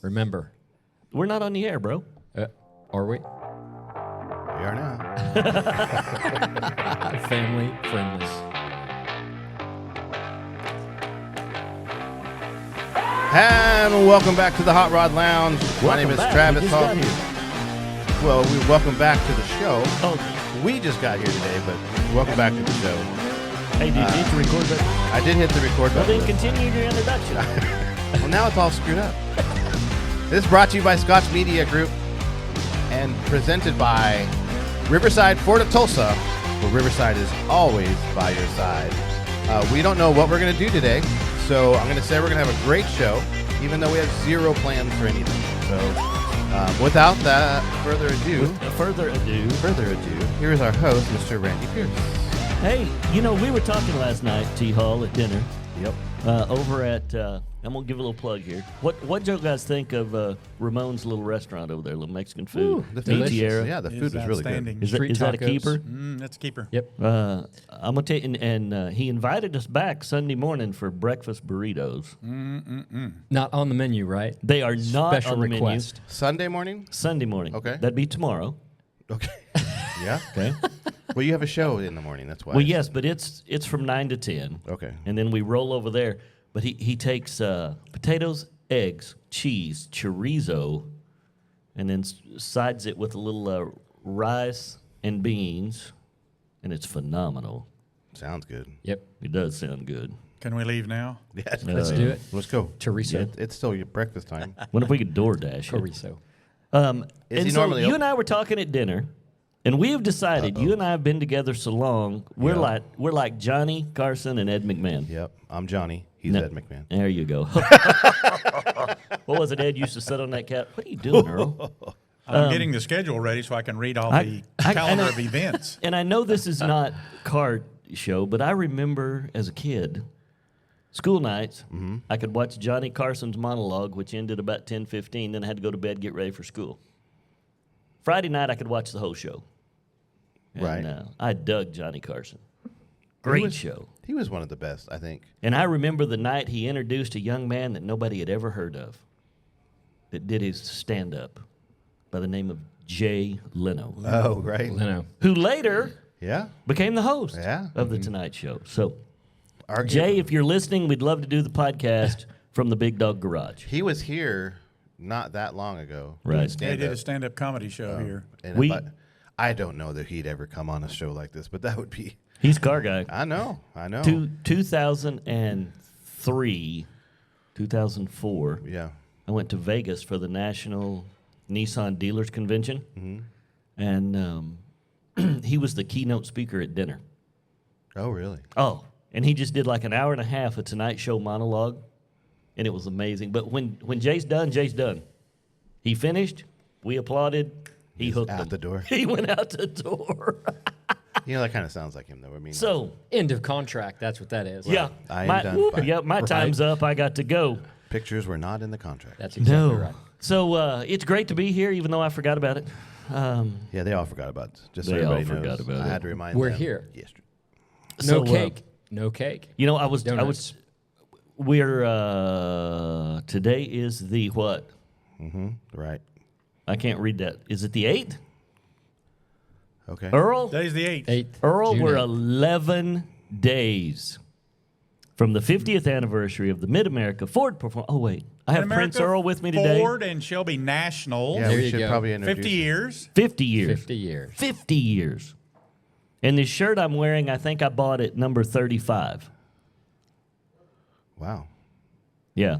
Remember, We're not on the air, bro. are we? We are now. Family friendly. And welcome back to the Hot Rod Lounge. My name is Welcome back. Travis We just got Hall. here. Well, we welcome back to the show. Oh, We just got here today, but welcome back to the show. hey, did you hit the record button? I did hit the record Well, button. then continue your introduction. Well, now it's all screwed up. This is brought to you by Scotch Media Group and presented by Riverside Ford of Tulsa, where Riverside is always by your side. We don't know what we're going to do today, so I'm going to say we're going to have a great show, even though we have zero plans for anything. So without that further ado, Further ado. here is our host, Mr. Randy Pierce. Hey, you know, we were talking last night, T-Hall, at dinner. Yep. Over at, I'm going to give a little plug here. What do you guys think of Ramon's little restaurant over there, little Mexican food? The Beach food, Era? yeah, the food was really good. outstanding. Is Street that a tacos. keeper? That's a keeper. Yep. I'm going to tell you, and he invited us back Sunday morning for breakfast burritos. Not on the menu, right? They are not Special on the request. Sunday morning? menu. Sunday morning. Okay. That'd be tomorrow. Okay. Yeah. Okay. Well, you have a show in the morning. That's why. Well, yes, but it's from 9 to 10. Okay. And then we roll over there. But he takes potatoes, eggs, cheese, chorizo, and then sides it with a little rice and beans, and it's phenomenal. Sounds good. Yep. It does sound good. Can we leave now? Yeah, Let's do it. Let's go. Chorizo. It's still your breakfast time. What if we could DoorDash it? Chorizo. Is And he so normally you open? and I were talking at dinner, and we have decided. You and I have been together so long. We're Yeah. like Johnny Carson and Ed McMahon. Yep. I'm Johnny. He's No. Ed McMahon. There you go. What was it? Ed used to sit on that couch. What are you doing, Earl? I'm getting the schedule ready so I can read all the calendar of events. And I know this is not card show, but I remember as a kid, school nights, I could watch Johnny Carson's monologue, which ended about 10:15. Then I had to go to bed, get ready for school. Friday night, I could watch the whole show. And, Right. I dug Johnny Carson. Great was- show. He was one of the best, I think. And I remember the night he introduced a young man that nobody had ever heard of that did his stand-up by the name of Jay Leno, Oh, right. Leno. who later Yeah. became the host Yeah. of The Tonight Show. So, Argu- Jay, if you're listening, we'd love to do the podcast from the Big Dog Garage. He was here not that long ago. Right. doing They stand-up. did a stand-up comedy show here. And We- I don't know that he'd ever come on a show like this, but that would be. He's a car guy. I know. 2003, 2004, Yeah. I went to Vegas for the National Nissan Dealers Convention, and he was the keynote speaker at dinner. Oh, really? Oh, and he just did like an hour and a half of Tonight Show monologue, and it was amazing. But when Jay's done, Jay's done. He finished. We applauded. He He's hooked out them. the door. He went out the door. You know, that kind of sounds like him, though. I mean, So, End of contract. That's what that is. yeah, I am my, done. Bye. yeah, my time's up. I got to go. pictures were not in the contract. That's exactly right. So it's great to be here, even though I forgot about it. Yeah, they all forgot about it. Just so They all everybody knows. forgot about I it. had to remind We're them. here. Yesterday. No So, cake. No cake. You know, I was. Donuts. We're. Today is the what? Right. I can't read that. Is it the 8th? Okay. Earl? Today's the 8th. 8th. Earl, June we're 8th. 11 days from the 50th anniversary of the Mid-America Ford performance. Oh, wait. I have America Prince Earl with me today. Ford and Shelby National. Yeah, There we you should go. probably introduce 50 years. 50 years. 50 years. 50 years. And this shirt I'm wearing, I think I bought it number 35. Wow. Yeah.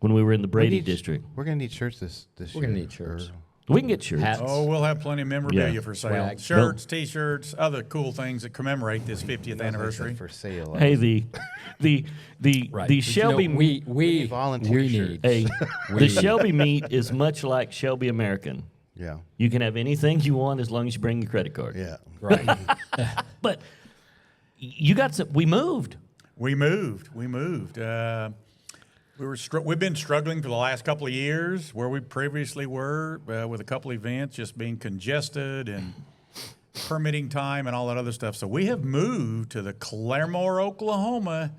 When we were in the Brady We need- district. We're gonna need shirts this We're year. gonna need shirts. We can get shirts. Hats. Oh, we'll have plenty of memorabilia Yeah. for sale. Swag. Shirts, T-shirts, other cool things that commemorate this 50th anniversary. for sale. Hey, the Right. the But Shelby you know, we volunteer we shirts. need. hey, We the need- Shelby meet is much like Shelby American. Yeah. You can have anything you want as long as you bring your credit card. Yeah. Right. But you got some. We moved. We moved. We've been struggling for the last couple of years where we previously were with a couple events just being congested and permitting time and all that other stuff. So we have moved to the Claremore, Oklahoma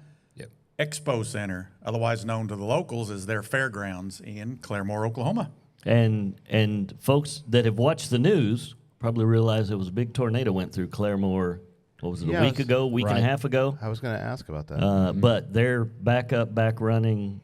Expo Center, otherwise known to the locals as their fairgrounds in Claremore, Oklahoma. And folks that have watched the news probably realize there was a big tornado went through Claremore. What was it, Yeah, a week ago, week and a half ago? I was going to ask about that. But they're back up, back running.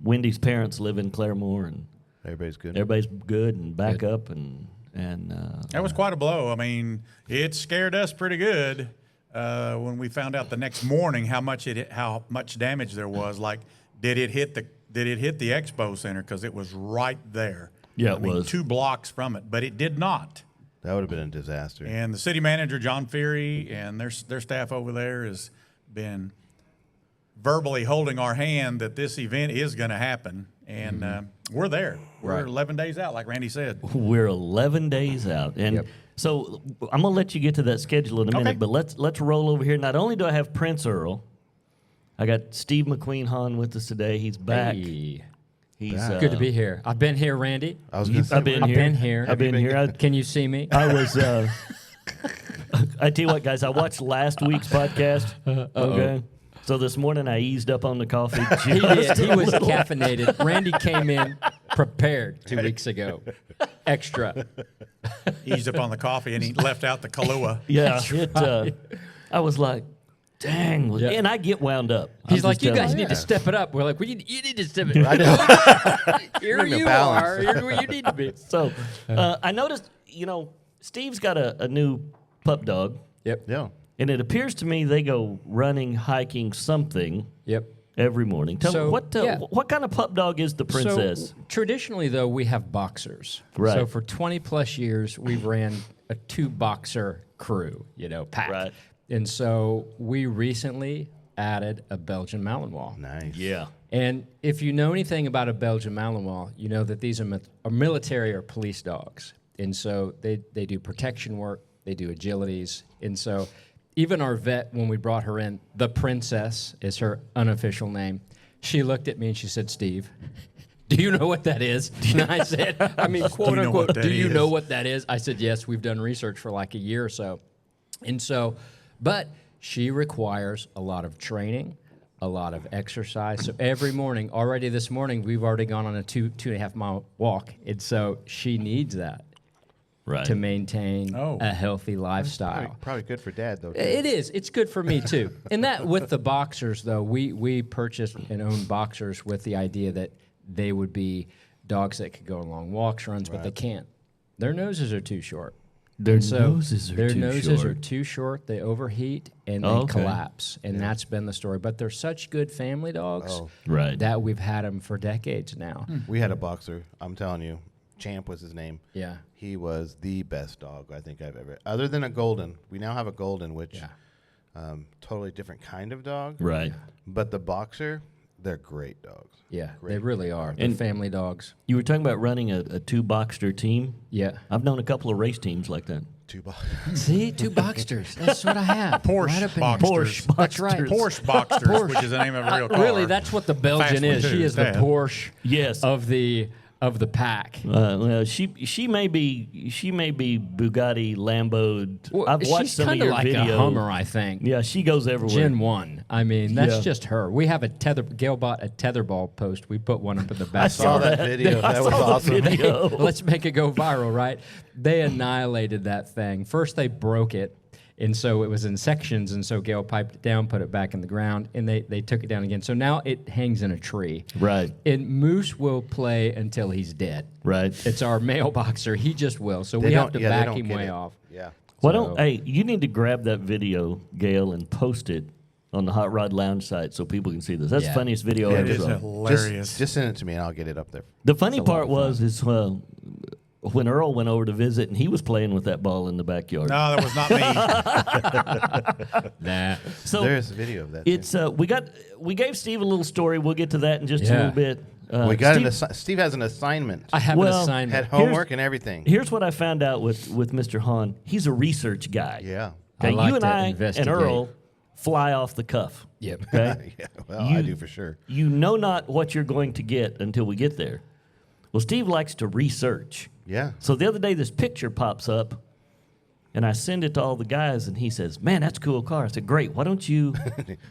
Wendy's parents live in Claremore, and Everybody's good. everybody's good and back up, and That was quite a blow. I mean, it scared us pretty good when we found out the next morning how much damage there was. Like, did it hit the Expo Center? Because it was right there. Yeah, I mean, was 2 blocks from it, but it did not. That would have been a disaster. And the city manager, John Feary, and their staff over there has been verbally holding our hand that this event is going to happen. And we're there. We're 11 days out, like Randy said. we're 11 days out. And so I'm going to let you get to that schedule in a minute, Okay. but let's roll over here. Not only do I have Prince Earl, I got Steve McQueen Hahn with us today. He's back. Hey. He's Good to be here. I've been here, Randy. I was going to say, I've been I've here. been here. I've been here. Can you see me? I was. I tell you what, guys. I watched last week's podcast. Okay. So this morning I eased up on the coffee. He did. He was caffeinated. Randy came in prepared 2 weeks ago. Extra. Eased up on the coffee, and he left out the Kahlua. Yeah. I was like, dang. Yeah. And I get wound up. He's I'm like, just you telling guys you. need to step it up. We're like, you need to step it up. Here Bring the you balance. are. You're where you need to be. So I noticed, Steve's got a new pup dog. Yep. yeah. And it appears to me they go running, hiking, something Yep. every morning. Tell me, So, yeah. what kind of pup dog is the Princess? So traditionally, though, we have boxers. Right. So for 20 plus years, we've ran a 2-boxer crew, pack. Right. And so we recently added a Belgian Malinois. Nice. Yeah. And if you know anything about a Belgian Malinois, you know that these are military or police dogs. And so they do protection work, they do agilities. And so even our vet, when we brought her in, the Princess is her unofficial name. She looked at me and she said, Steve, do you know what that is? And I said, quote know unquote, what that do you is? know what that is? I said, yes, we've done research for like a year or so. And so, but she requires a lot of training, a lot of exercise. So every morning, already this morning, we've already gone on a 2.5 mile walk. And so she needs that Right. to maintain Oh. a healthy lifestyle. Probably good for Dad, though. Too. It is. It's good for me too. And that with the boxers, though, we purchased and owned boxers with the idea that they would be dogs that could go on long walks, runs, but they can't. Their noses are too short. Their And so noses are their too noses short. are too short. They overheat and they Okay. collapse, and that's been the story. But they're such good family dogs Right. that we've had them for decades now. We had a boxer. I'm telling you, Champ was his name. Yeah. He was the best dog I think I've ever. Other than a golden, we now have a golden, which totally different kind of dog. Right. But the boxer, they're great dogs. Yeah, they Great. really are. They're And- family dogs. You were talking about running a 2-boxer team. Yeah. I've known a couple of race teams like that. 2 boxers. See, 2 boxers. That's what I have. Porsche right up in here. boxers. Porsche That's right. Porsche Boxsters, which is the name of a real car. Really, that's what the Belgian Fast one, is. too, She is the Dad. Porsche Yes. of the pack. Well, she may be Bugatti Lambo. Well, I've watched she's some of kind of your like video. a Hummer, I think. Yeah, she goes everywhere. Gen 1. I mean, that's Yeah. just her. We have a Gail bought a tetherball post. We put one up in the I saw backyard. that video. That was saw the awesome. video. Let's make it go viral, right? They annihilated that thing. First, they broke it, and so it was in sections, and so Gail piped it down, put it back in the ground, and they took it down again. So now it hangs in a tree. Right. And Moose will play until he's dead. Right. It's our male boxer. He just will. So They we have don't- to yeah, they back don't him get way it. off. Yeah. Why So- don't hey? You need to grab that video, Gail, and post it on the Hot Rod Lounge site so people can see this. That's Yeah. the funniest video I It ever is saw. hilarious. Just send it to me and I'll get it up there. The funny It's a lot part of was when Earl went over to visit and he was playing with that ball in the backyard. No, that was not me. Nah. So There's a video of that. too. it's we gave Steve a little story. We'll get to that in just a Yeah. little bit. we got Steve, Steve has an assignment. I have Well, an assignment. Had homework and everything. Here's what I found out with Mr. Hahn. He's a research guy. Yeah. I Okay, like you and to I investigate. and Earl fly off the cuff. Yep. Okay. Yeah. Well, I do for sure. You know not what you're going to get until we get there. Well, Steve likes to research. Yeah. So the other day, this picture pops up And I send it to all the guys, and he says, "Man, that's a cool car." I said, "Great. Why don't you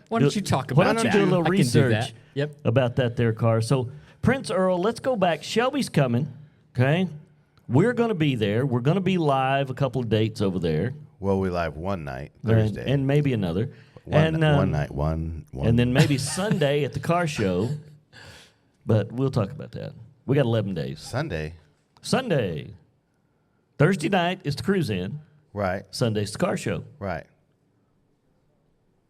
Why don't you talk Why about don't you that? do a little I can do research that. Yep. about that there car?" So, Prince Earl, let's go back. Shelby's coming, okay? We're going to be there. We're going to be live a couple of dates over there. Well, we live one night, Thursday. And maybe another. one night. And then maybe Sunday at the car show. But we'll talk about that. We got 11 days. Sunday. Thursday night is the cruise in. Right. Sunday's the car show. Right.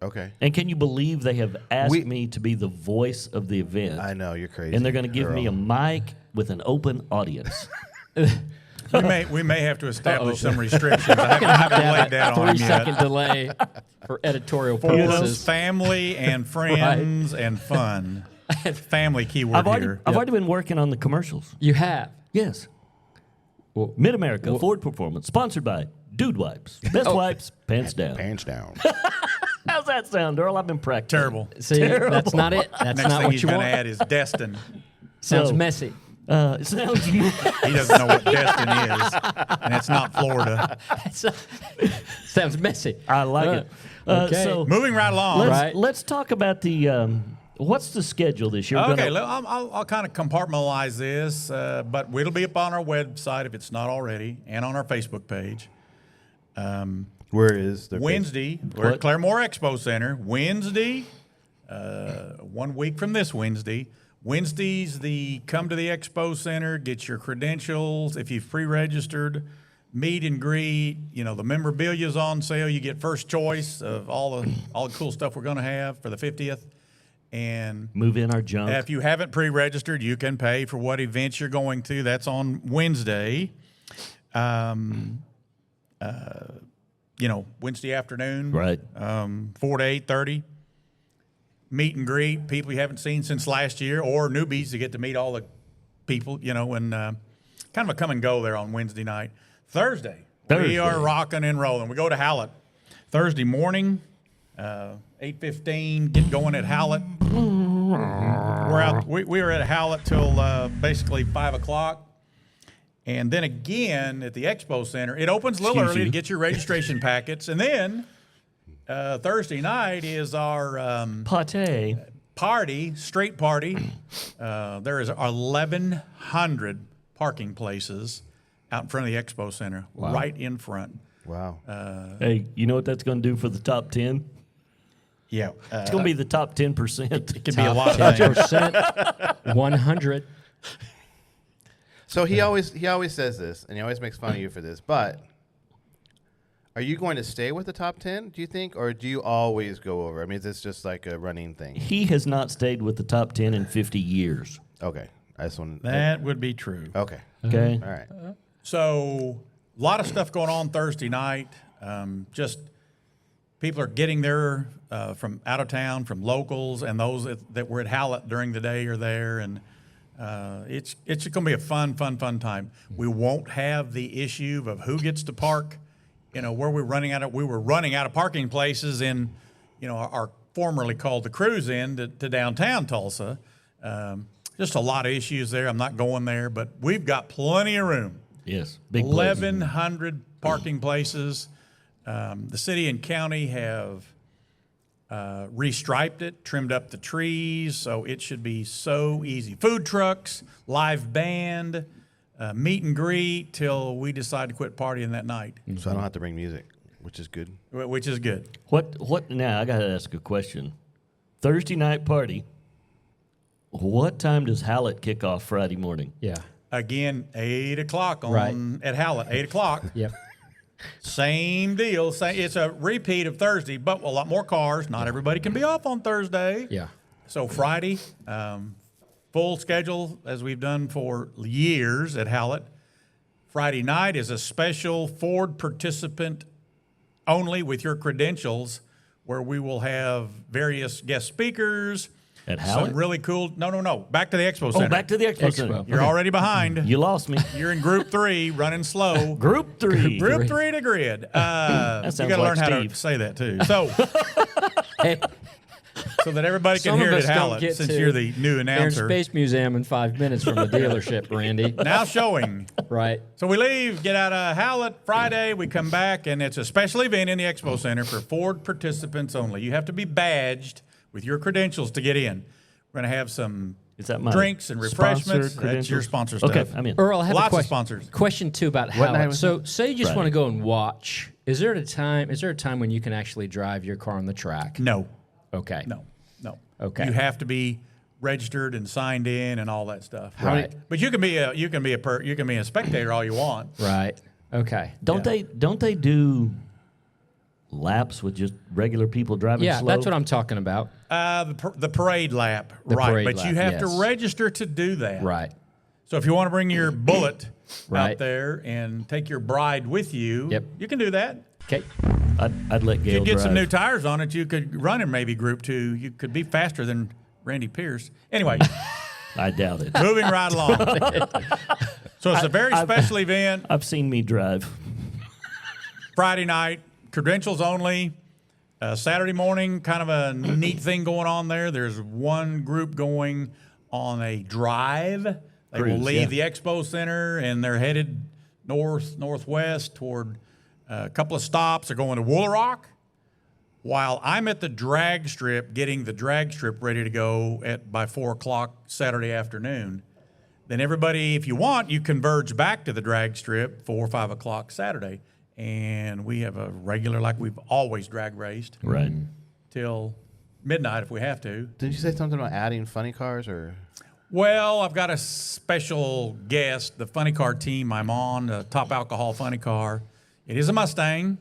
Okay. And can you believe they have asked me to be the voice of the event? I know, you're crazy. And they're going to give me a Earl. mic with an open audience. We may have to establish some restrictions. I haven't laid that on him yet. 3-second delay for editorial For purposes. family and friends and fun. Family keyword here. I've already been working on the commercials. You have. Yes. Mid-America Ford Performance, sponsored by Dude Wipes. Best wipes, pants down. Pants down. How's that sound, Earl? I've been practicing. Terrible. See, that's not it. That's Next not thing what he's you going to want. add is Destin. Sounds So- messy. It sounds He doesn't know what Destin is, and it's not Florida. Sounds messy. I like it. Okay. So Moving right along. Right. let's talk about the what's the schedule this year? We're Okay, gonna- I'll kind of compartmentalize this, but it'll be up on our website if it's not already, and on our Facebook page. Where is the Wednesday, we're What? at Claremore Expo Center. Wednesday, 1 week from this Wednesday. Wednesday's the come to the Expo Center, get your credentials. If you've pre-registered, meet and greet. You know, the memorabilia's on sale. You get first choice of all the cool stuff we're going to have for the 50th. And move in our junk. if you haven't pre-registered, you can pay for what events you're going to. That's on Wednesday. Wednesday afternoon. Right. 4 to 8:30. Meet and greet people you haven't seen since last year, or newbies to get to meet all the people, and kind of a come and go there on Wednesday night. Thursday. We are rocking and rolling. We go to Hallett Thursday morning, 8:15. Get going at Hallett. We're out. We were at Hallett till basically 5 o'clock. And then again at the Expo Center, it opens a little Excuse early you. to get your registration packets. And then Thursday night is our Pate. party, street party. There is 1,100 parking places out in front of the Expo Center, right in front. Wow. Hey, you know what that's going to do for the top 10? Yeah. It's going to be the top 10%. It could be a lot of things. 10%, 100. So he always says this, and he always makes fun of you for this. But are you going to stay with the top 10? Do you think, or do you always go over? I mean, is this just like a running thing? He has not stayed with the top 10 in 50 years. Okay, I just want. That would be true. Okay. Okay. All right. So a lot of stuff going on Thursday night. Just people are getting there from out of town, from locals, and those that were at Hallett during the day are there, and it's going to be a fun time. We won't have the issue of who gets to park. Where we were running out of parking places in, our formerly called the Cruise Inn to downtown Tulsa. Just a lot of issues there. I'm not going there, but we've got plenty of room. Yes. Big place. 1,100 parking places. The city and county have restriped it, trimmed up the trees, so it should be so easy. Food trucks, live band, meet and greet till we decide to quit partying that night, So I don't have to bring music, which is good. which is good. What now? I got to ask a question. Thursday night party. What time does Hallett kick off Friday morning? Yeah. Again, 8 o'clock Right. at Hallett, 8 o'clock. Yep. Same deal. It's a repeat of Thursday, but a lot more cars. Not everybody can be off on Thursday. Yeah. So Friday, full schedule as we've done for years at Hallett. Friday night is a special Ford participant only with your credentials, where we will have various guest speakers. At Hallett? Some really cool. No. Back to the Expo Center. Oh, back to the Expo Center. Expo. You're already behind. You lost me. You're in Group 3, running slow. Group 3. Group 3 to grid. You got sounds to like learn how Steve. to say that too. So, Hey, so that everybody can Some hear of it us at don't Hallett, get since to you're the new Air and announcer. Space Museum in 5 minutes from the dealership, Randy. Now showing. Right. So we leave, get out of Hallett Friday, we come back, and it's a special event in the Expo Center for Ford participants only. You have to be badged with your credentials to get in. We're going to have some Is that my drinks and refreshments. sponsor That's your credentials? sponsor stuff. Okay, I'm in. Earl, I have Lots a of question. sponsors. Question too about What night Hallett. was So, say you just Friday. want to go and watch. Is there a time when you can actually drive your car on the track? No, Okay. no. Okay. You have to be registered and signed in and all that stuff. Right. But you can be a spectator all you want. Right. Okay. Don't they do laps with just regular people driving Yeah, slow? that's what I'm talking about. The parade lap, The right? parade But lap, you have yes. to register to do that. Right. So if you want to bring your bullet Right. out there and take your bride with you, Yep. you can do that. Okay. I'd let If Gail you get drive. some new tires on it, you could run in maybe Group 2. You could be faster than Randy Pierce. Anyway, I doubt it. moving right along. So it's a very special event. I've seen me drive. Friday night, credentials only. Saturday morning, kind of a neat thing going on there. There's one group going on a drive. They will Cruise, leave yeah. the Expo Center, and they're headed northwest toward a couple of stops. They're going to Woolarock, while I'm at the drag strip, getting the drag strip ready to go by 4 o'clock Saturday afternoon. Then everybody, if you want, you converge back to the drag strip 4 or 5 o'clock Saturday. And we have a regular, like we've always drag raced, Right. till midnight if we have to. Did you say something about adding funny cars or? Well, I've got a special guest, the funny car team I'm on, the top alcohol funny car. It is a Mustang,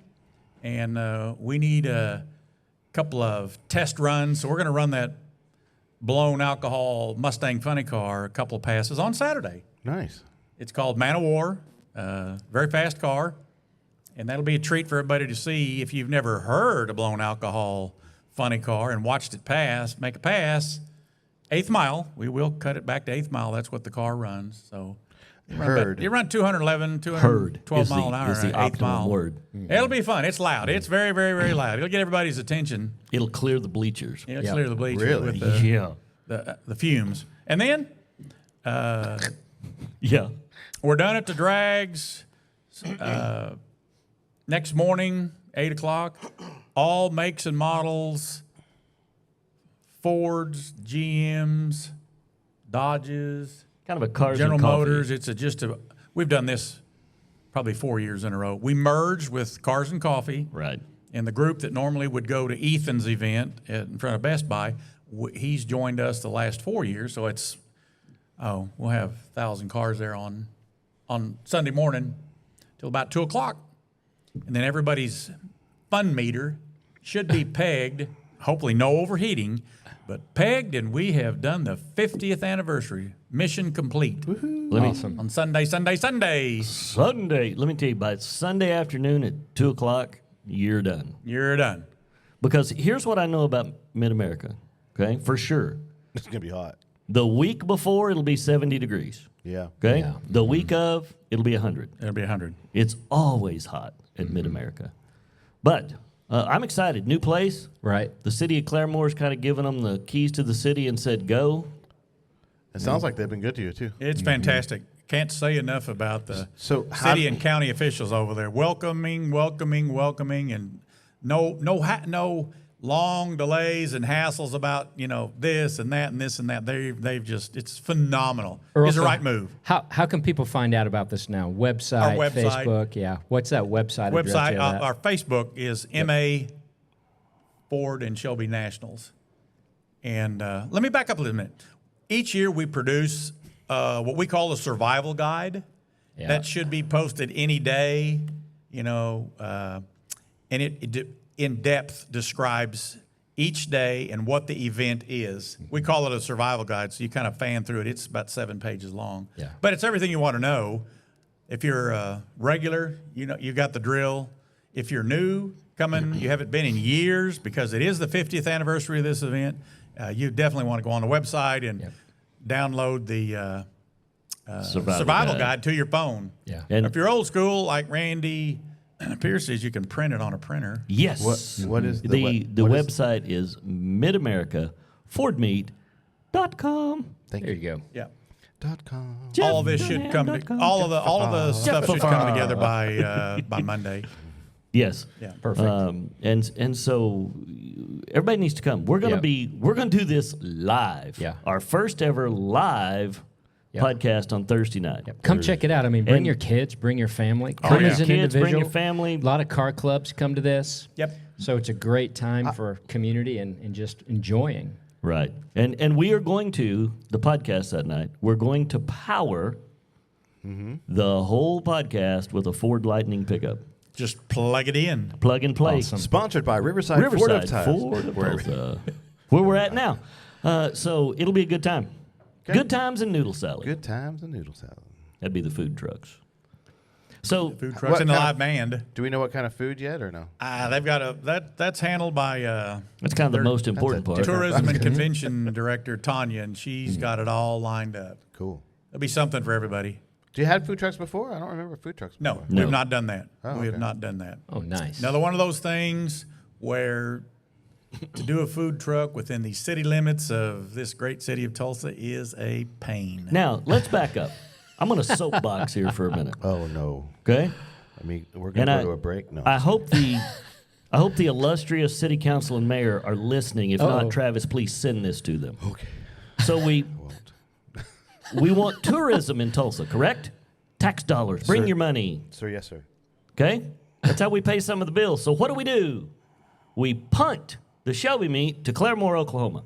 and we need a couple of test runs. So we're going to run that blown alcohol Mustang funny car a couple of passes on Saturday. Nice. It's called Man of War, very fast car. And that'll be a treat for everybody to see. If you've never heard a blown alcohol funny car and watched it make a pass, 8th mile. We will cut it back to 8th mile. That's what the car runs. So you run 211, 212 mile an hour is the at 8th optimum mile. word. It'll be fun. It's loud. It's very, very, very loud. It'll get everybody's attention. It'll clear the bleachers. It'll Yep. clear the bleachers Really? with Yeah. the fumes. And then Yeah. we're done at the drags. Next morning, 8 o'clock, all makes and models, Fords, GMs, Dodges, Kind of a cars General and coffee. Motors. We've done this probably 4 years in a row. We merged with Cars and Coffee. Right. And the group that normally would go to Ethan's event in front of Best Buy, he's joined us the last 4 years. So we'll have 1,000 cars there on Sunday morning till about 2 o'clock. And then everybody's fun meter should be pegged, hopefully no overheating, but pegged, and we have done the 50th anniversary. Mission complete. Awesome. On Sunday. Sunday. Let me tell you, by Sunday afternoon at 2 o'clock, you're done. You're done. Because here's what I know about Mid-America, okay, for sure. It's gonna be hot. The week before, it'll be 70 degrees, Yeah. okay? Yeah. The week of, it'll be 100. It'll be 100. It's always hot at Mid-America. But I'm excited. New place. Right. The city of Claremore's kind of given them the keys to the city and said, go. It sounds like they've been good to you too. It's fantastic. Can't say enough about the So how- city and county officials over there. Welcoming, and no long delays and hassles about this and that and this and that. They've just, it's phenomenal. It's the Earl, right move. How can people find out about this now? Website, Our website. Facebook, yeah. What's that website address? Website, you have that? our Facebook is MA Ford and Shelby Nationals. And let me back up a little minute. Each year we produce what we call a survival guide. Yeah. That should be posted any day, and it in depth describes each day and what the event is. We call it a survival guide, so you kind of fan through it. It's about 7 pages long. Yeah. But it's everything you want to know. If you're a regular, you got the drill. If you're new, coming, you haven't been in years, because it is the 50th anniversary of this event, you definitely want to go on the website and download the survival guide to your phone. Yeah. And If you're old school like Randy, Pierce says you can print it on a printer. Yes. What is the what is- website is midamerica.fordmeet.com. Thank There you. you go. Yeah. .com. All of this should come. All of the stuff should come together by Monday. Yes. Yeah. Perfect. And so everybody needs to come. We're gonna do this live. Yeah. Our first ever live Yep. podcast on Thursday night. Come check it out. I mean, bring And- your kids, bring your family. Oh, Come yeah. as an Kids, bring individual. your family. A lot of car clubs come to this. Yep. So it's a great time for community and just enjoying. Right. And we are going to, the podcast that night, we're going to power the whole podcast with a Ford Lightning pickup. Just plug it in. Plug and play. Awesome. Sponsored by Riverside Ford of Ford of Tulsa. Where we're at now. So it'll be a good time. Okay. Good times and noodle salad. Good times and noodle salad. That'd be the food trucks. So Food trucks What and the kind live of- band. Do we know what kind of food yet or no? They've got that's handled by that's kind of the most important part. tourism and convention director Tanya, and she's got it all lined up. Cool. There'll be something for everybody. Do you had food trucks before? I don't remember food trucks No, before. No. we've not done that. Oh, We have okay. not done that. Oh, nice. Another one of those things where to do a food truck within the city limits of this great city of Tulsa is a pain. Now, let's back up. I'm going to soapbox here for a minute. Oh no. Okay? I mean, we're gonna And go to a break. No. I hope the illustrious city council and mayor are listening. If Uh-oh. not, Travis, please send this to them. okay. So we Won't. we want tourism in Tulsa, correct? Tax dollars. Bring Sir. your money. Sir, yes, sir. Okay? That's how we pay some of the bills. So what do? We punt the Shelby meet to Claremore, Oklahoma.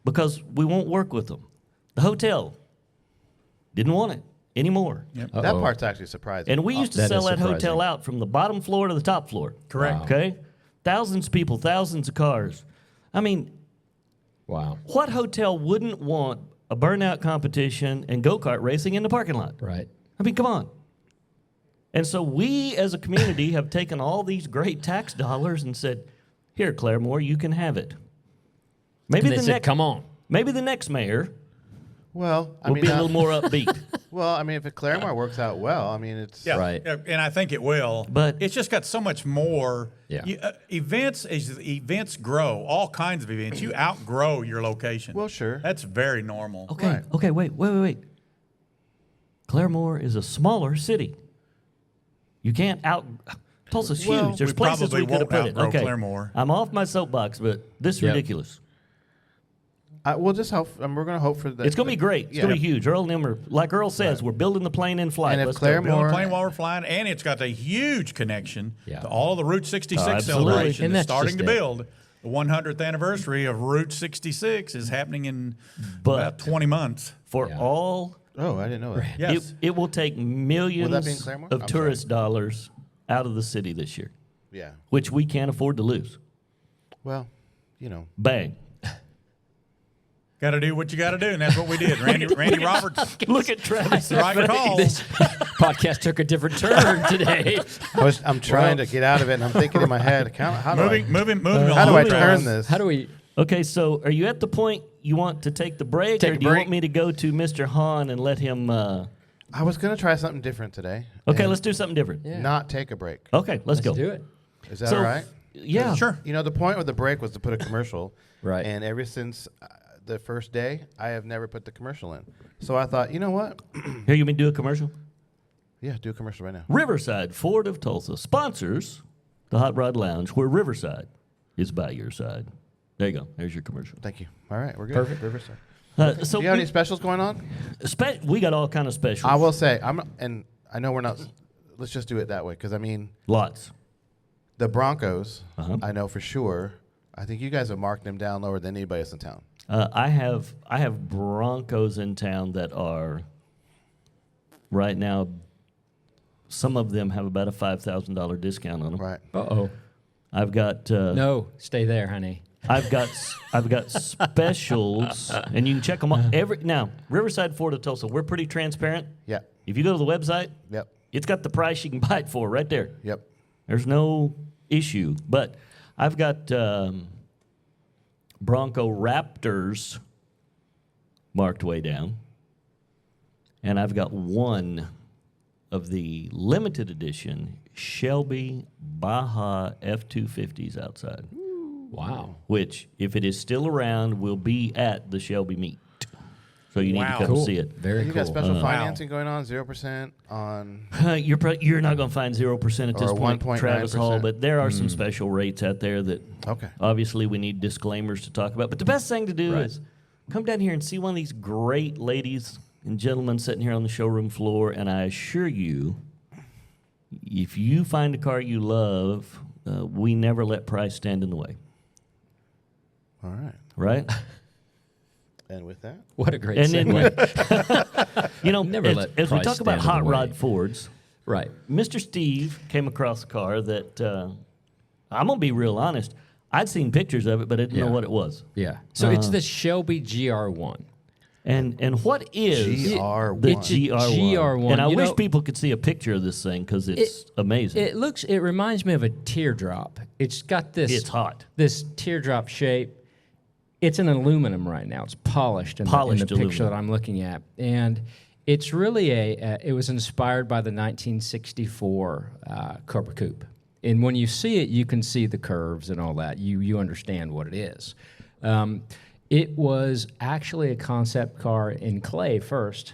Because we won't work with them. The hotel didn't want it anymore. That Uh-oh. part's actually surprising. And we used to That sell is that hotel surprising. out from the bottom floor to the top floor. Correct. Wow. Okay? Thousands of people, thousands of cars. I mean, Wow. what hotel wouldn't want a burnout competition and go-kart racing in the parking lot? Right. I mean, come on. And so we as a community have taken all these great tax dollars and said, here, Claremore, you can have it. Maybe And they the said, next come on. Maybe the next mayor well, I will mean, be a little more upbeat. well, I mean, if Claremore works out well, I mean, it's Yeah, Right. yeah, and I think it will. But- it's just got so much more. Yeah. Events, as events grow, all kinds of events, you outgrow your location. Well, sure. That's very normal. Okay, Right. okay, wait. Claremore is a smaller city. You can't out. Tulsa's Well, huge. There's we places probably we could have won't put it. outgrow Okay, Claremore. I'm off my soapbox, but this is Yep. ridiculous. We'll just hope, and we're going to hope for that. It's going to be great. It's Yeah. going to be huge. Earl and them are, like Earl says, we're building the plane in flight. And if Let's go. Claremore- Building a plane while we're flying, and it's got a huge connection Yeah. to all of the Route 66 absolutely. celebration And that's that's starting to just it. build. The 100th anniversary of Route 66 is happening in But- about 20 months. For Yeah. all, Oh, I didn't know that. Yes. it will take millions be in Claremore? of I'm tourist dollars out of the city this year, Yeah. which we can't afford to lose. Well, you know. Bang. Got to do what you got to do, and that's what we did. Randy Roberts, Look at Travis. the right call. This podcast took a different turn today. I'm trying to get out of it, and I'm thinking in my head, how do Moving how do I along, turn Travis. this? How do we? Okay, so are you at the point you want to take the break, Take or a do you break. want me to go to Mr. Hahn and let him? I was going to try something different today. Okay, and let's do something different. Yeah. not take a break. Okay, let's go. do it. Is that So- all right? Yeah, Sure. You know, the point of the break was to put a commercial. Right. And ever since the first day, I have never put the commercial in. So I thought, you know what? Here, you want me to do a commercial? Yeah, do a commercial right now. Riverside Ford of Tulsa sponsors the Hot Rod Lounge, where Riverside is by your side. There you go. There's your commercial. Thank you. All right, we're good. Perfect. Riverside. So Do you have any specials going on? we got all kind of specials. I will say, and I know we're not. Let's just do it that way, because I mean, Lots. the Broncos. Uh-huh. I know for sure. I think you guys have marked them down lower than anybody else in town. I have Broncos in town that are right now. Some of them have about a $5,000 discount on them. Right. Uh-oh. I've got No, stay there, honey. I've got specials, and you can check them out now. Riverside Ford of Tulsa, we're pretty transparent. Yeah. If you go to the website, Yep. it's got the price you can buy it for right there. Yep. There's no issue. But I've got Bronco Raptors marked way down, and I've got one of the limited edition Shelby Baja F-250s outside. Wow. Which, if it is still around, will be at the Shelby meet. So you need Wow. to come Cool. see it. Very You cool. got special financing going on, 0% on. You're not going to find 0% at this Or point, 1.9%. Travis Hall, but there are some special rates out there that Okay. obviously we need disclaimers to talk about. But the best thing to do Right. is come down here and see one of these great ladies and gentlemen sitting here on the showroom floor, and I assure you, if you find a car you love, we never let price stand in the way. All right. Right? And with that, What a great And segue. then, you know, Never let as we price talk about stand in hot the way. rod Fords, Right. Mr. Steve came across a car that I'm gonna be real honest. I'd seen pictures of it, but I didn't know Yeah. what it was. Yeah. So it's the Shelby GR1. And what is GR1. the It's GR1? GR1. And I You wish know- people could see a picture of this thing because it's amazing. It reminds me of a teardrop. It's got this. It's hot. This teardrop shape. It's an aluminum right now. It's polished in Polished the picture aluminum. that I'm looking at, and it's really it was inspired by the 1964 Cobra Coupe. And when you see it, you can see the curves and all that. You understand what it is. It was actually a concept car in clay first,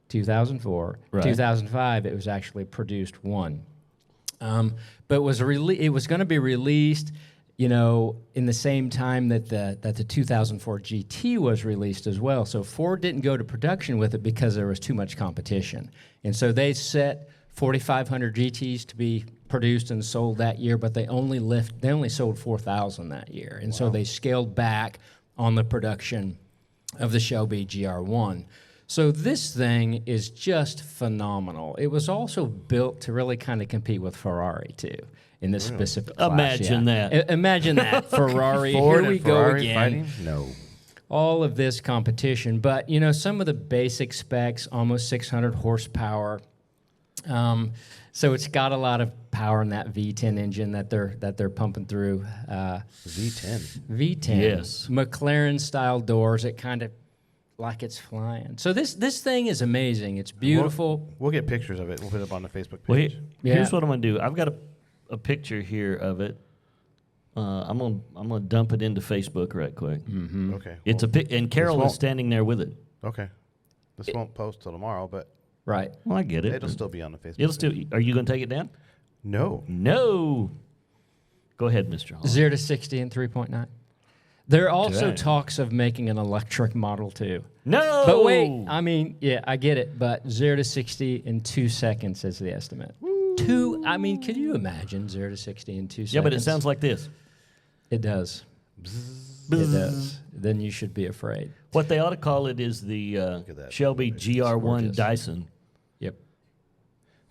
2004. Right. 2005, it was actually produced one. But it was going to be released, you know, in the same time that the 2004 GT was released as well. So Ford didn't go to production with it because there was too much competition, and so they set 4,500 GTs to be produced and sold that year, but they only sold 4,000 that year, and so they scaled back on the production of the Shelby GR1. So this thing is just phenomenal. It was also built to really kind of compete with Ferrari too in this specific class. Imagine that. Imagine that. Ferrari. Ford Here we and go Ferrari again. fighting? No. All of this competition, but you know, some of the basic specs, almost 600 horsepower. So it's got a lot of power in that V10 engine that they're pumping through. V10. V10. Yes. McLaren style doors. It kind of like it's flying. So this thing is amazing. It's beautiful. We'll get pictures of it. We'll put it up on the Facebook Well, page. Yeah. here's what I'm gonna do. I've got a picture here of it. I'm gonna dump it into Facebook right quick. Okay. It's well, and Carol won't- is standing there with it. Okay. This won't post till tomorrow, but Right. Well, I get it. it'll still be on the Facebook. It'll still. Are you gonna take it down? No. No. Go ahead, Mr. Hall. 0 to 60 in 3.9. There are also Okay. talks of making an electric Model 2. No. But wait, I mean, yeah, I get it, but 0 to 60 in 2 seconds is the estimate. I mean, can you imagine 0 to 60 in 2 seconds? Yeah, but it sounds like this. It does. It does. Then you should be afraid. What they ought to call it is the at that. Shelby GR1 gorgeous. Dyson. Yep.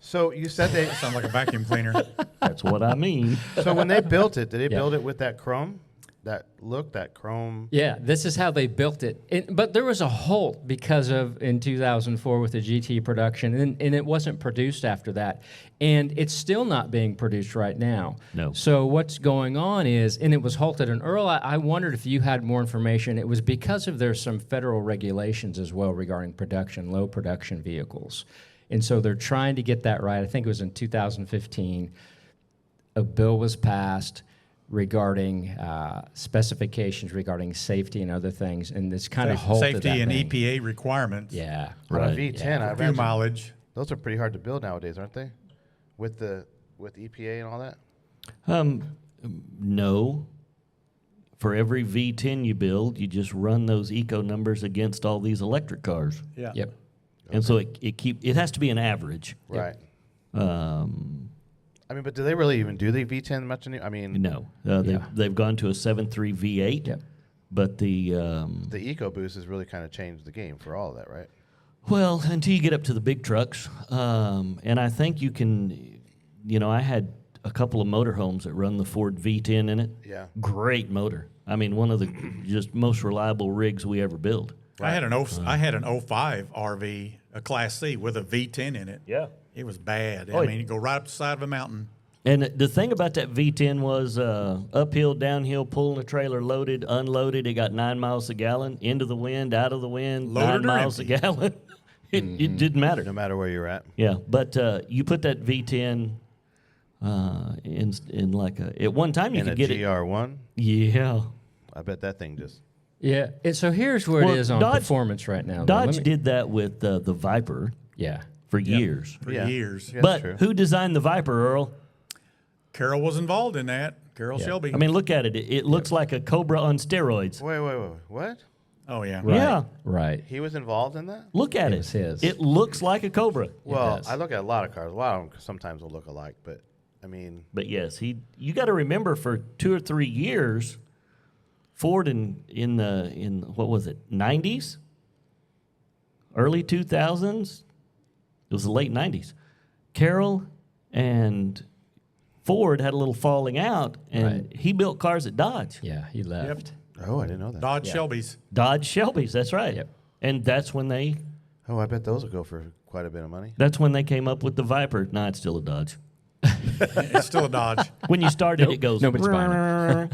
So you said they. Sounds like a vacuum cleaner. That's what I mean. So when they built it, did they Yeah. build it with that chrome? That look, that chrome. Yeah, this is how they built it. But there was a halt because of in 2004 with the GT production, and it wasn't produced after that. And it's still not being produced right now. No. So what's going on is, and it was halted. And Earl, I wondered if you had more information. It was because of there's some federal regulations as well regarding production, low production vehicles. And so they're trying to get that right. I think it was in 2015. A bill was passed regarding specifications regarding safety and other things, and it's kind of halted Safety that and thing. EPA requirements. Yeah, On a Right. V10, I Fuel imagine mileage. those are pretty hard to build nowadays, aren't they? With EPA and all that. No. For every V10 you build, you just run those eco numbers against all these electric cars, Yeah. Yep. and so it has to be an average. Right. Um, I mean, but do they really even do the V10 much? I mean, no, Yeah. they've gone to a 7.3 V8. Yep. But the the EcoBoost has really kind of changed the game for all of that, right? well, until you get up to the big trucks, and I think you can, I had a couple of motorhomes that run the Ford V10 in it. Yeah. Great motor. I mean, one of the just most reliable rigs we ever built. I had an 05 RV, a Class C with a V10 in it. Yeah. It was bad. Oh, I mean, you go right up the side of a mountain. And the thing about that V10 was uphill, downhill, pulling a trailer, loaded, unloaded. It got 9 miles a gallon, into the wind, out of the wind, Loaded 9 or miles empty? a gallon. It didn't matter. No matter where you're at. Yeah, but you put that V10 in like a. At one time you In could a get it. GR1, Yeah. I bet that thing just. Yeah. And so here's where Well, it is on Dodge- performance right now. though. Let Dodge me- did that with the Viper Yeah. for years. For Yeah. years. Yeah, But that's true. who designed the Viper, Earl? Carol was involved in that. Carol Shelby. I mean, look at it. It looks like a Cobra on steroids. Wait. What? oh yeah. Right. Yeah. Right. He was involved in that? Look at It it. was his. It looks like a Cobra. Well, does. I look at a lot of cars. A lot of them sometimes will look alike, but I mean, But yes, you got to remember for 2 or 3 years, Ford in what was it, 90s, early 2000s, it was the late 90s. Carroll and Ford had a little falling out, and Right. he built cars at Dodge. Yeah. He left. oh, I didn't know that. Dodge Shelby's. Dodge Shelby's, that's right. Yep. And that's when they I bet those will go for quite a bit of money. came up with the Viper. Nah, it's still a Dodge. It's still a Dodge. When you start it, it goes. Nobody's buying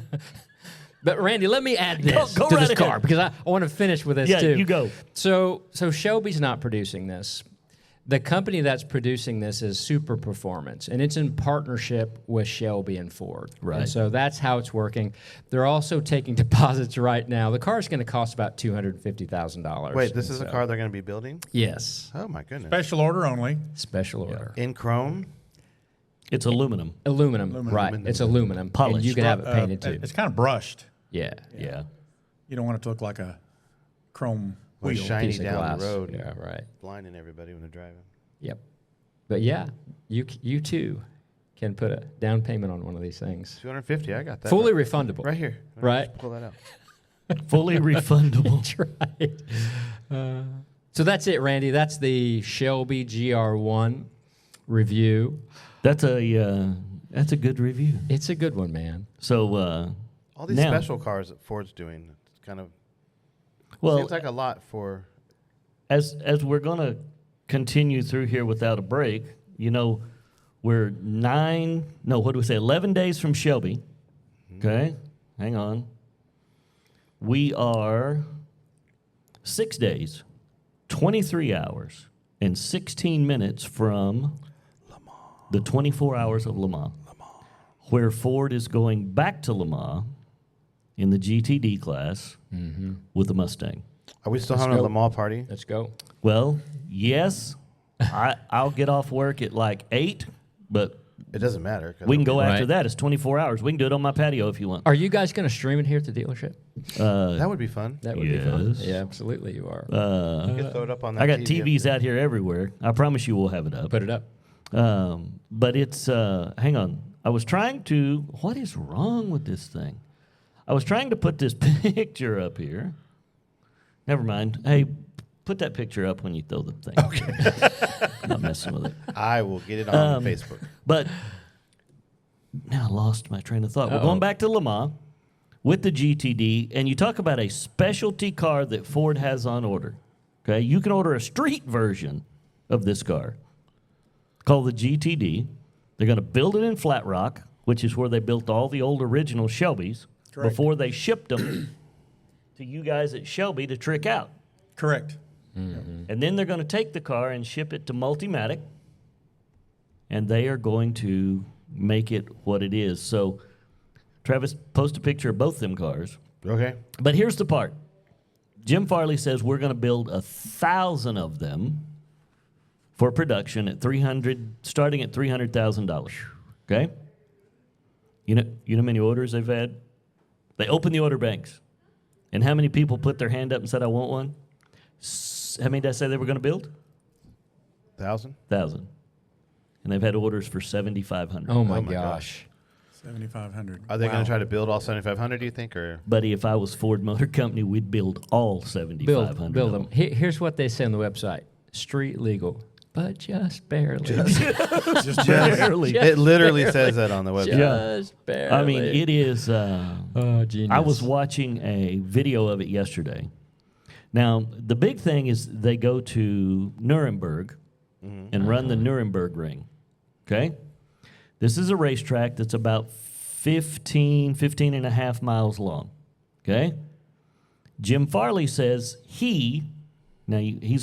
But Randy, let me add this Go to right this ahead. car because I want to finish with this Yeah, too. you go. So Shelby's not producing this. The company that's producing this is Super Performance, and it's in partnership with Shelby and Ford. Right. And so that's how it's working. They're also taking deposits right now. The car is going to cost about $250,000. Wait, this And is a so- car they're going to be building? Yes, Oh, my goodness. Special order only. special order. In chrome? It's aluminum. Aluminum, right? It's aluminum, and Polished. you can have it painted too. It's kind of brushed. Yeah, Yeah. You don't want it to look like a chrome Like wheel. shiny piece of down glass. the road. Yeah, right. Blinding everybody when they're driving. Yep. But yeah, you too can put a down payment on one of these things. 250, I got that. Fully refundable. Right here. Right. Just pull that out. Fully refundable. That's right. So that's it, Randy. That's the Shelby GR1 review. That's a good review. It's a good one, man. So All these now, special cars that Ford's doing, it's kind of well, seems like a lot for. as we're gonna continue through here without a break, we're 11 days from Shelby. Okay, hang on. We are 6 days, 23 hours, and 16 minutes from the 24 hours of Le Mans, where Ford is going back to Le Mans in the GTD class with the Mustang. Are we still having a Le Mans party? Let's go. Well, yes, I'll get off work at like 8, but It doesn't matter. 'cause we can go Right. after that. It's 24 hours. We can do it on my patio if you want. Are you guys going to stream it here at the dealership? That would be fun. That would be fun. Yes. Yeah, absolutely, you are. You could throw it up on that I got TV. TVs out here everywhere. I promise you we'll have it up. Put it up. But it's, hang on. What is wrong with this thing? I was trying to put this picture up here. Never mind. Hey, put that picture up when you throw the thing. Okay. I'm not messing with it. I will get it on Facebook. But now I lost my train of thought. We're going back to Le Mans with the GTD, and you talk about a specialty car that Ford has on order. Okay, you can order a street version of this car called the GTD. They're going to build it in Flat Rock, which is where they built all the old original Shelbys Correct. before they shipped them to you guys at Shelby to trick out. Correct. And then they're going to take the car and ship it to Multimatic, and they are going to make it what it is. So, Travis, post a picture of both them cars. Okay. But here's the part. Jim Farley says we're going to build 1,000 of them for production at starting at $300,000. Okay? You know how many orders they've had? They opened the order banks. And how many people put their hand up and said, I want one? How many did I say they were going to build? 1,000? 1,000. And they've had orders for 7,500. Oh my my gosh. 7,500. Are they going to try to build all 7,500, do you think? Or Buddy, if I was Ford Motor Company, we'd build all 7,500. Build them. Here's what they say on the website: street legal, but just barely. Just Barely. it literally says that on the website. Just barely. I mean, it is. Oh, genius. I was watching a video of it yesterday. Now, the big thing is they go to Nuremberg and run the Nuremberg ring. Okay? This is a racetrack that's about 15 and a half miles long. Okay? Jim Farley says he's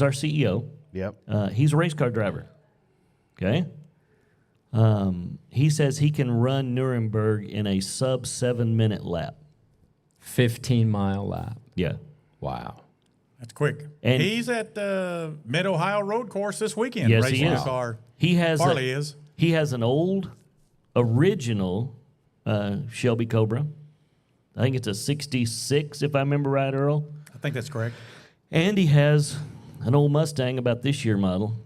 our CEO. Yep. He's a race car driver. Okay? He says he can run Nuremberg in a sub 7-minute lap. 15-mile lap. Yeah. Wow. That's quick. And- he's at the Mid-Ohio Road Course this weekend. Yes, racing he is. a car. He has Farley is. He has an old, original Shelby Cobra. I think it's a 66, if I remember right, Earl. I think that's correct. And he has an old Mustang about this year model,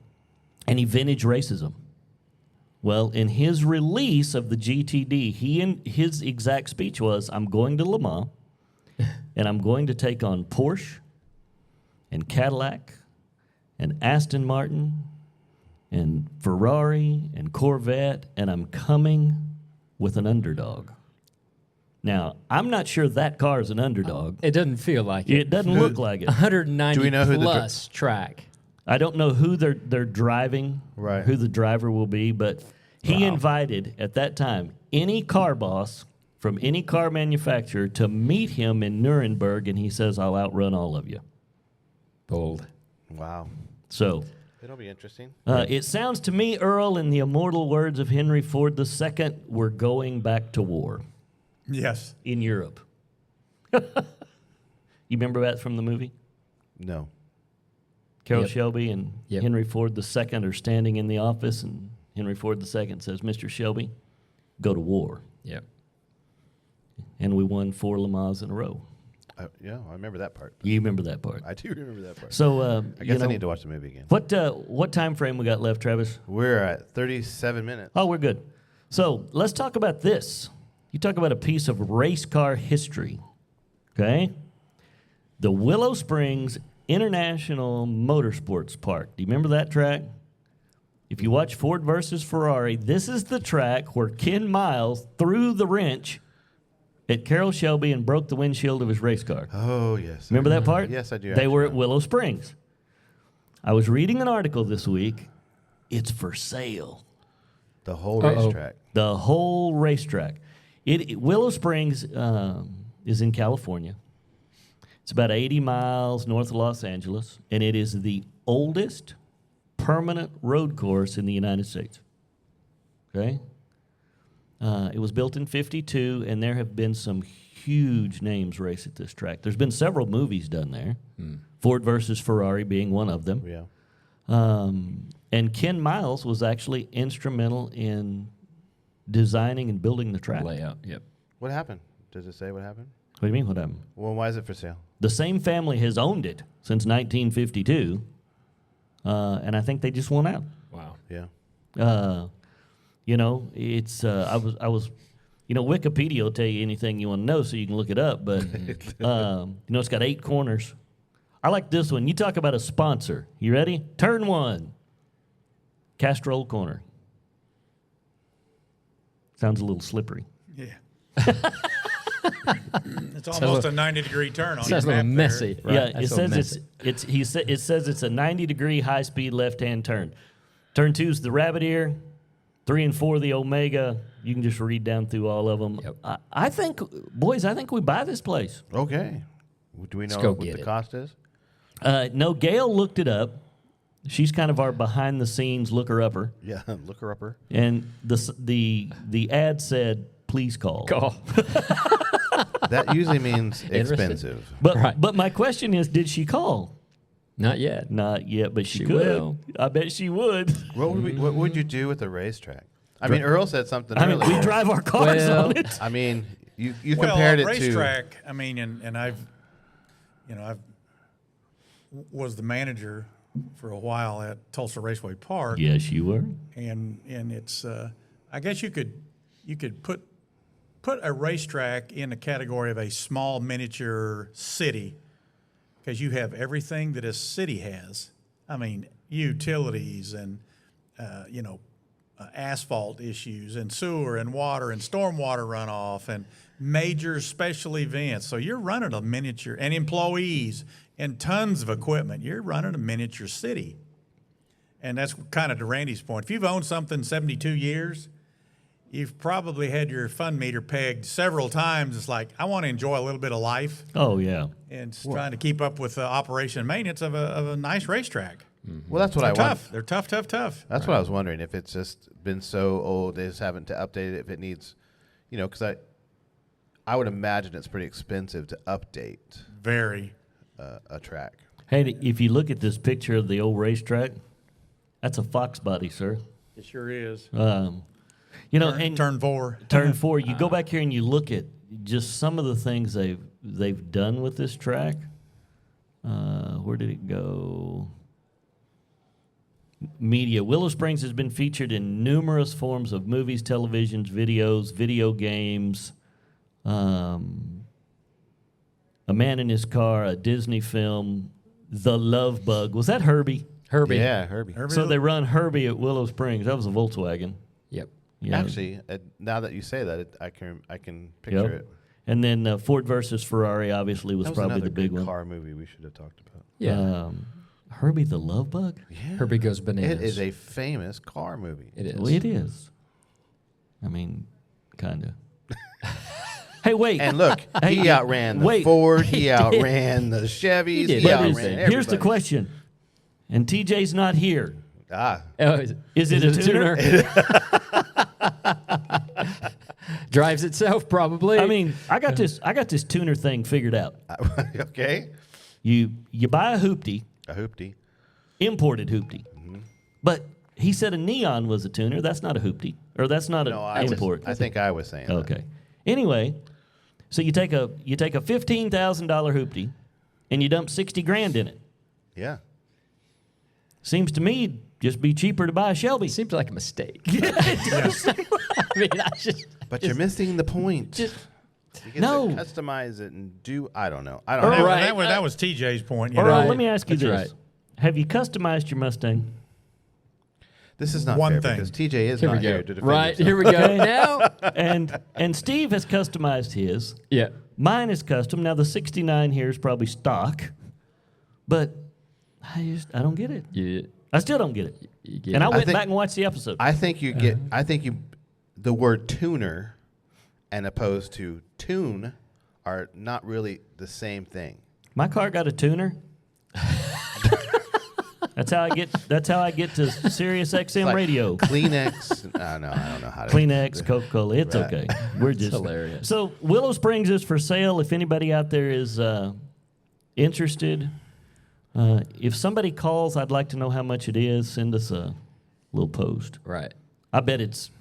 and he vintage races them. Well, in his release of the GTD, his exact speech was, I'm going to Le Mans, and I'm going to take on Porsche and Cadillac and Aston Martin and Ferrari and Corvette, and I'm coming with an underdog. Now, I'm not sure that car is an underdog. It doesn't feel like it. It doesn't look like it. 190 Do we know who the plus track. I don't know who they're driving, Right. who the driver will be, but he invited, at that time, any car boss from any car manufacturer to meet him in Nuremberg, and he says, I'll outrun all of you. Bold. Wow. So It'll be interesting. it sounds to me, Earl, in the immortal words of Henry Ford II, we're going back to war Yes. in Europe. You remember that from the movie? No. Carroll Yep. Shelby and Yep. Henry Ford II are standing in the office, and Henry Ford II says, Mr. Shelby, go to war. Yep. And we won 4 Le Mans in a row. Yeah, I remember that part. You remember that part. I do remember that part. So, I guess I need to watch the movie again. What time frame we got left, Travis? We're at 37 minutes. Oh, we're good. So let's talk about this. You talk about a piece of race car history, okay? The Willow Springs International Motorsports Park. Do you remember that track? If you watch Ford versus Ferrari, this is the track where Ken Miles threw the wrench at Carroll Shelby and broke the windshield of his race car. Oh, yes. Remember that part? Yes, I do. They were at Willow Springs. I was reading an article this week. It's for sale. The whole Uh-oh. racetrack. The whole racetrack. Willow Springs is in California. It's about 80 miles north of Los Angeles, and it is the oldest permanent road course in the United States. Okay? It was built in 52, and there have been some huge names race at this track. There's been several movies done there, Ford versus Ferrari being one of them. Yeah. And Ken Miles was actually instrumental in designing and building the track. Layout. Yep. What happened? Does it say what happened? What do you mean, what happened? Well, why is it for sale? The same family has owned it since 1952, and I think they just won out. Wow. Yeah. You know, it's I was, you know, Wikipedia will tell you anything you want to know, so you can look it up. But you know, it's got 8 corners. I like this one. You talk about a sponsor. You ready? Turn 1, Castrol Corner. Sounds a little slippery. Yeah. It's almost a 90-degree turn on Sounds a your little map messy. there. Right. Yeah, That's it so says messy. it says it's a 90-degree high-speed left-hand turn. Turn 2 is the rabbit ear. 3 and 4 the Omega. You can just read down through all of them. Yep. I think, boys, I think we buy this place. Okay. Do we know go what get the it. cost is? No, Gail looked it up. She's kind of our behind-the-scenes looker-upper. Yeah, look her upper. And the ad said, please call. Call. That usually means Interested. expensive. But, Right. but my question is, did she call? Not yet. Not yet, but she She could. will. I bet she would. What would you do with a racetrack? I mean, Earl said something I mean, earlier. we drive our cars Well, on it. I mean, you Well, compared a it racetrack, I mean, and I've was the manager for a while at Tulsa Raceway Park. Yes, you were. and it's I guess you could put a racetrack in the category of a small miniature city, because you have everything that a city has. I mean, utilities and asphalt issues and sewer and water and stormwater runoff and major special events. So you're running a miniature, and employees and tons of equipment. You're running a miniature city. And that's kind of to Randy's point. If you've owned something 72 years, you've probably had your fun meter pegged several times. It's like, I want to enjoy a little bit of life, Oh, yeah. and trying to keep up with the operation and maintenance of a nice racetrack. Well, that's what They're I tough. want. They're tough, tough, tough. That's what I was wondering, if it's just been so old, they just haven't to update it, if it needs, because I would imagine it's pretty expensive to update Very. a track. Hey, if you look at this picture of the old racetrack, that's a Fox body, sir. It sure is. And Turn 4. turn 4. You go back here and you look at just some of the things they've done with this track. Where did it go? Media. Willow Springs has been featured in numerous forms of movies, televisions, videos, video games. A Man in His Car, a Disney film, The Love Bug. Was that Herbie? Herbie. Yeah, Herbie. So they run Herbie at Willow Springs. That was a Volkswagen. Yep. Yeah. Actually, now that you say that, I can picture Yep. it. And then Ford versus Ferrari obviously was That was probably another the big good one. car movie we should have talked about. Yeah. Herbie the Love Bug? Yeah. Herbie Goes Bananas. It is a famous car movie. It is. Well, it is. I mean, kind of. Hey, wait. And look, he outran the wait. Ford. He outran the Chevys. did He everything. outran Here's the everybody. question. And TJ's not here. Ah, Oh, Is it a tuner? Drives itself, probably. I mean, I got this tuner thing figured out. okay. You buy a hoopty, A hoopty. imported hoopty. But he said a neon was a tuner. That's not a hoopty. Or that's not No, an import. I think I was saying that. Okay. Anyway, so you take a $15,000 hoopty and you dump 60 grand in it. Yeah. Seems to me it'd just be cheaper to buy a Shelby. seems like a mistake. I I mean, I just. But you're missing the point. Just- You get No. to customize it and do. I don't know. I don't Or- know. Right. That was TJ's point. You Earl, know? Right. let me ask you That's this. Have you customized your Mustang? This is not One fair thing. because TJ is Here not we go. here to defend Right, himself. here we go. Now. And Steve has customized his. Yeah. Mine is custom. Now the 69 here is probably stock. But I don't get it. I still don't get it. You get And I it. went think- back and watched the episode. I think you get. I think you. The word tuner, and opposed to tune, are not really the same thing. My car got a tuner. That's how I get to Sirius XM Like radio. Kleenex. I don't know how to. Kleenex, Coca-Cola. It's Right. okay. We're just hilarious. So Willow Springs is for sale. If anybody out there is interested, if somebody calls, I'd like to know how much it is. Send us a little post. Right. I bet it's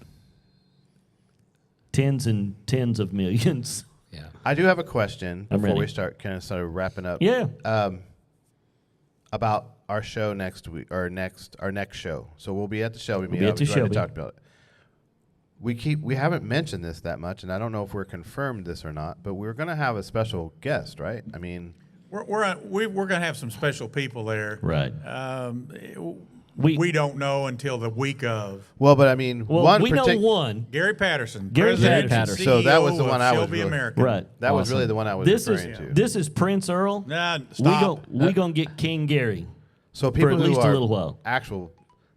tens and tens of millions. Yeah. I do have a question I'm before we ready. start wrapping up. Yeah. About our show next week, or our next show. So we'll be at the Shelby meeting. be at the We've already Shelby. talked about it. We haven't mentioned this that much, and I don't know if we're confirmed this or not. But we're going to have a special guest, right? I mean, We're going to have some special people there. Right. We don't know until the week of. well, but I mean, Well, one we know partic- one. Gary Patterson. Gary President and Patterson. So that was the CEO one of I was Shelby really- American. Right. That was Awesome. really the one I was This referring is to. this is Prince Earl. Nah, stop. We gonna get King Gary. So people at least who a are little while. actual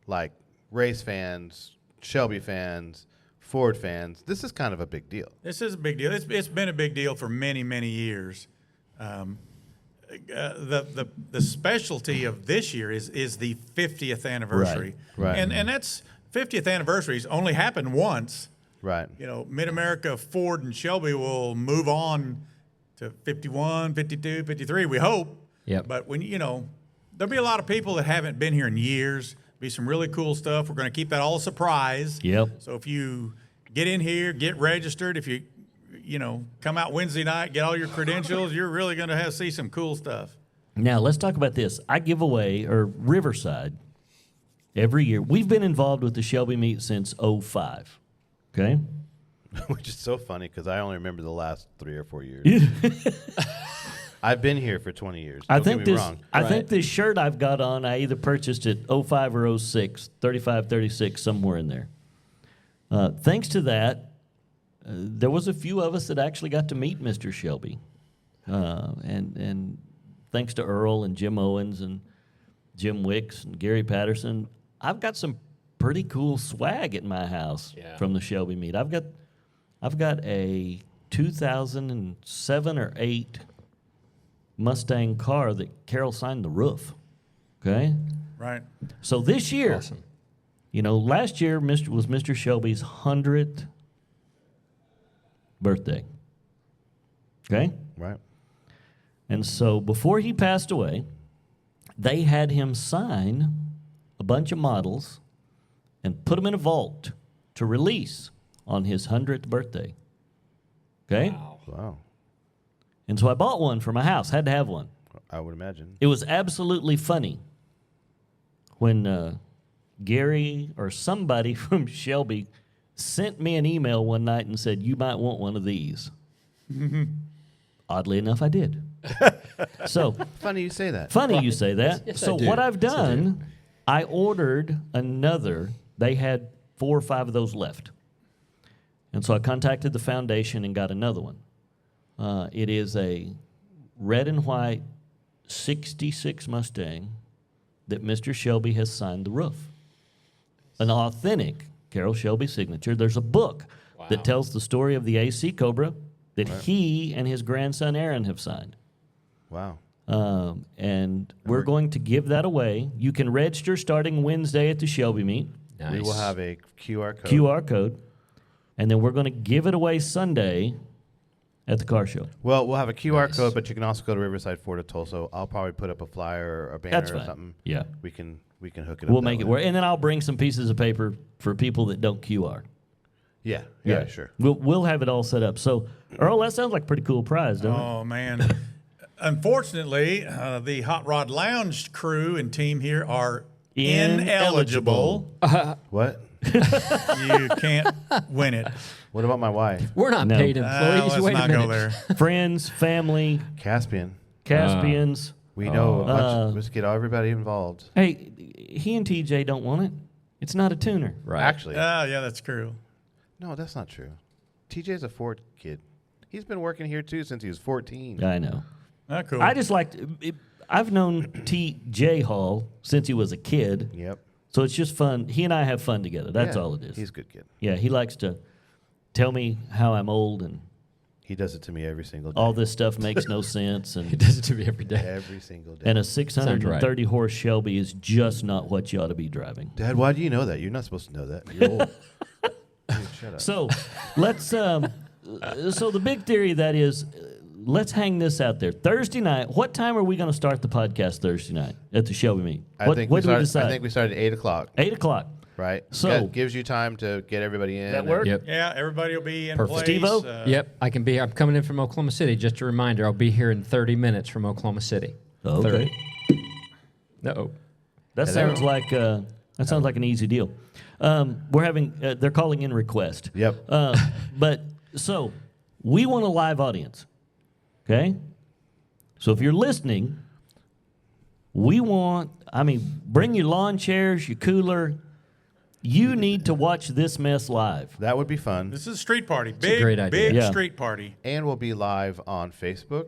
like race fans, Shelby fans, Ford fans, this is kind of a big deal. This is a big deal. It's been a big deal for many, many years. The specialty of this year is the 50th anniversary. Right. And that's 50th anniversaries only happened once. Right. You know, Mid-America, Ford, and Shelby will move on to 51, 52, 53, we hope. Yep. But there'll be a lot of people that haven't been here in years. Be some really cool stuff. We're going to keep that all a surprise. Yep. So if you get in here, get registered, if you come out Wednesday night, get all your credentials, you're really going to see some cool stuff. Now let's talk about this. I give away Riverside every year. We've been involved with the Shelby meet since 2005. Okay. Which is so funny because I only remember the last 3 or 4 years. I've been here for 20 years. I Don't think get me this. wrong. I Right. think this shirt I've got on. I either purchased it 05 or 06, 35, 36, somewhere in there. Thanks to that, there was a few of us that actually got to meet Mr. Shelby, and thanks to Earl and Jim Owens and Jim Wicks and Gary Patterson, I've got some pretty cool swag at my house from the Shelby meet. I've got a 2007 or 8 Mustang car that Carol signed the roof. Okay? Right. So this year, Awesome. last year was Mr. Shelby's 100th birthday. Okay? Right. And so before he passed away, they had him sign a bunch of models and put them in a vault to release on his 100th birthday. Okay? Wow. And so I bought one for my house. Had to have one. I would imagine. It was absolutely funny when Gary or somebody from Shelby sent me an email one night and said, you might want one of these. Oddly enough, I did. So Funny you say that. funny you say that. Yes, I so do. what I've Yes, I do. done, I ordered another. They had 4 or 5 of those left. And so I contacted the foundation and got another one. It is a red and white 66 Mustang that Mr. Shelby has signed the roof. An authentic Carroll Shelby signature. There's a book that tells the story of the AC Cobra that he and his grandson Aaron have signed. Wow. And we're going to give that away. You can register starting Wednesday at the Shelby meet. Nice. We will have a QR code. QR code. And then we're going to give it away Sunday at the car show. Well, we'll have a QR Nice. code, but you can also go to Riverside Ford of Tulsa. I'll probably put up a flyer or a banner That's or fine. something. Yeah. We can hook it up. We'll that make it way. work. And then I'll bring some pieces of paper for people that don't QR. Yeah. Yeah. Sure. We'll have it all set up. So, Earl, that sounds like a pretty cool prize, doesn't it? Oh, man. Unfortunately, the Hot Rod Lounge crew and team here are ineligible. What? You can't win it. What about my wife? We're not No. paid employees. Let's Wait a not minute. go there. Friends, family, Caspian. Caspians. We know a bunch. Let's get everybody involved. Hey, he and TJ don't want it. It's not a tuner. Right. Actually, Oh, yeah, that's true. no, that's not true. TJ's a Ford kid. He's been working here too since he was 14. I know. Oh, cool. I just like. I've known TJ Hall since he was a kid. Yep. So it's just fun. He and I have fun together. That's Yeah, all it is. He's a good kid. Yeah, he likes to tell me how I'm old and He does it to me every single day. all this stuff makes no sense. He And does it to me every day. Every single day. and a 630 horse Shelby is just not what you ought to be driving. Dad, why do you know that? You're not supposed to know that. You're old. Dude, shut up. So let's. So the big theory that is, let's hang this out there. Thursday night. What time are we going to start the podcast Thursday night at the Shelby meet? What do we decide? I think we started at 8 o'clock, 8 o'clock. right? So- That gives you time to get everybody in. That work? Yep. Yeah, everybody will be in Perfect. place. Steve-O? Yep, I can be here. I'm coming in from Oklahoma City. Just a reminder, I'll be here in 30 minutes from Oklahoma City. Okay. 30. No. That sounds like an easy deal. We're having. They're calling in request. Yep. But so we want a live audience. Okay. So if you're listening, we want. Bring your lawn chairs, your cooler. You need to watch this mess live. That would be fun. This is a street party. a Big, great idea. big Yeah. street party. And we'll be live on Facebook.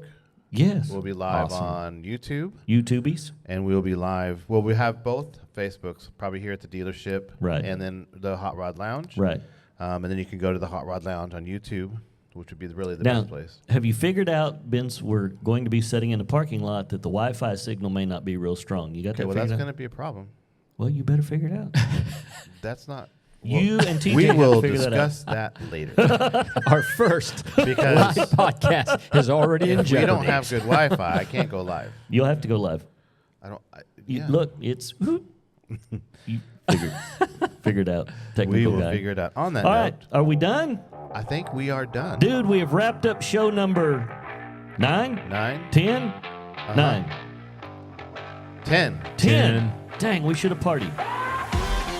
Yes. We'll be live Awesome. on YouTube. YouTubies. And we'll be live. Well, we have both Facebooks, probably here at the dealership. Right. And then the Hot Rod Lounge. Right. And then you can go to the Hot Rod Lounge on YouTube, which would be really the Now, best place. have you figured out, Vince, we're going to be sitting in a parking lot that the Wi-Fi signal may not be real strong. You got Okay, that well, that's figured going out? to be a problem. Well, you better figure it out. That's not. You and TJ We have will to figure that out. discuss that later. Our first Because live podcast is already in if we jeopardy. don't have good Wi-Fi, I can't go live. You'll have to go live. I don't. You, Look, it's you figure it out. Technical We will guy. figure it out. On that All note, right, are we done, I think we are done. dude? We have wrapped up show number 9, 9, 10, 9, 10. 10. Dang, we should have partied.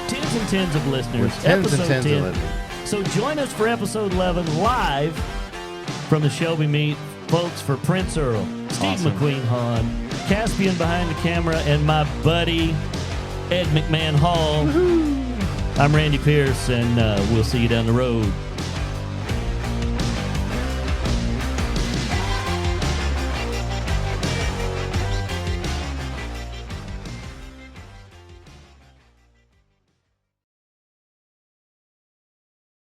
Tens and tens of listeners. With tens and Episode tens 10. of listeners. So join us for episode 11 live from the Shelby meet, folks, for Prince Earl, Steve Awesome. McQueen Hahn, Caspian behind the camera, and my buddy Ed McMahon Hall. I'm Randy Pierce, and we'll see you down the road.